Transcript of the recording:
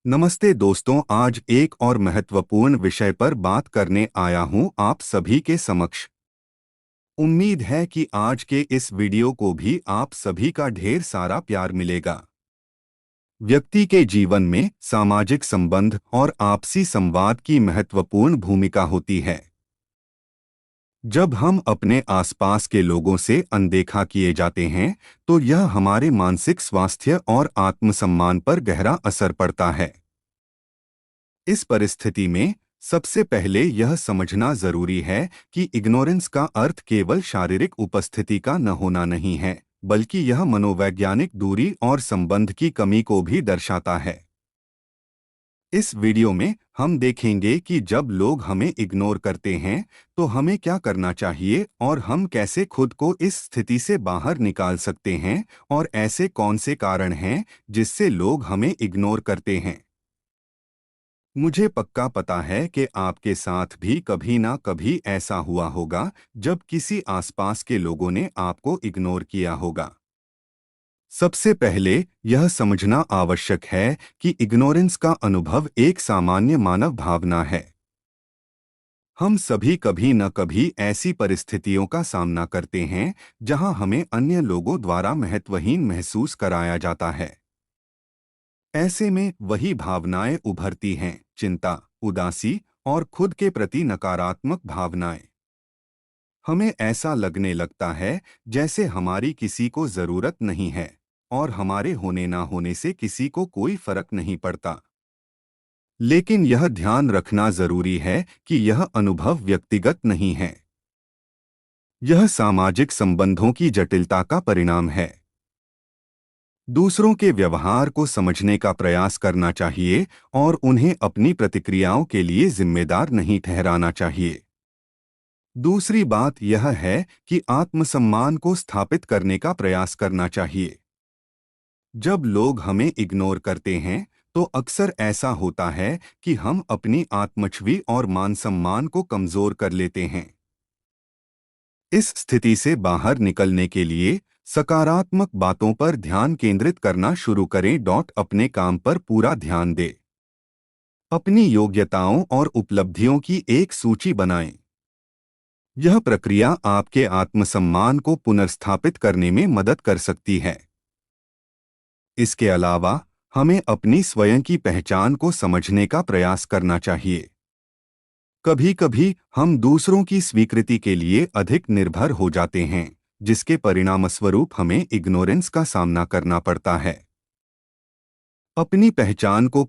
नमस्ते दोस्तों, आज एक और महत्वपूर्ण विषय पर बात करने आया हूं आप सभी के समक्ष। उम्मीद है कि आज के इस वीडियो को भी आप सभी का ढेर सारा प्यार मिलेगा। व्यक्ति के जीवन में सामाजिक संबंध और आपसी संवाद की महत्वपूर्ण भूमिका होती है। जब हम अपने आसपास के लोगों से अनदेखा किए जाते हैं, तो यह हमारे मानसिक स्वास्थ्य और आत्मसम्मान पर गहरा असर पड़ता है। इस परिस्थिति में सबसे पहले यह समझना जरूरी है कि इग्नोरेंस का अर्थ केवल शारीरिक उपस्थिति का न होना नहीं है, बल्कि यह मनोवैज्ञानिक दूरी और संबंध की कमी को भी दर्शाता है। इस वीडियो में हम देखेंगे कि जब लोग हमें इग्नोर करते हैं, तो हमें क्या करना चाहिए और हम कैसे खुद को इस स्थिति से बाहर निकाल सकते हैं, और ऐसे कौन से कारण हैं जिससे लोग हमें इग्नोर करते हैं। मुझे पक्का पता है कि आपके साथ भी कभी ना कभी ऐसा हुआ होगा जब किसी आसपास के लोगों ने आपको इग्नोर किया होगा। सबसे पहले यह समझना आवश्यक है कि इग्नोरेंस का अनुभव एक सामान्य मानव भावना है। हम सभी कभी न कभी ऐसी परिस्थितियों का सामना करते हैं जहां हमें अन्य लोगों द्वारा महत्वहीन महसूस कराया जाता है। ऐसे में वही भावनाएं उभरती हैं: चिंता, उदासी और खुद के प्रति नकारात्मक भावनाएं। हमें ऐसा लगने लगता है जैसे हमारी किसी को जरूरत नहीं है और हमारे होने ना होने से किसी को कोई फर्क नहीं पड़ता। लेकिन यह ध्यान रखना जरूरी है कि यह अनुभव व्यक्तिगत नहीं है। यह सामाजिक संबंधों की जटिलता का परिणाम है। दूसरों के व्यवहार को समझने का प्रयास करना चाहिए और उन्हें अपनी प्रतिक्रियाओं के लिए जिम्मेदार नहीं ठहराना चाहिए। दूसरी बात यह है कि आत्मसम्मान को स्थापित करने का प्रयास करना चाहिए। जब लोग हमें इग्नोर करते हैं, तो अक्सर ऐसा होता है कि हम अपनी आत्मछवि और मान सम्मान को कमजोर कर लेते हैं। इस स्थिति से बाहर निकलने के लिए सकारात्मक बातों पर ध्यान केंद्रित करना शुरू करें। अपने काम पर पूरा ध्यान दें। अपनी योग्यताओं और उपलब्धियों की एक सूची बनाएं। यह प्रक्रिया आपके आत्मसम्मान को पुनर्स्थापित करने में मदद कर सकती है। इसके अलावा हमें अपनी स्वयं की पहचान को समझने का प्रयास करना चाहिए। कभी-कभी हम दूसरों की स्वीकृति के लिए अधिक निर्भर हो जाते हैं, जिसके परिणामस्वरूप हमें इग्नोरेंस का सामना करना पड़ता है। अपनी पहचान को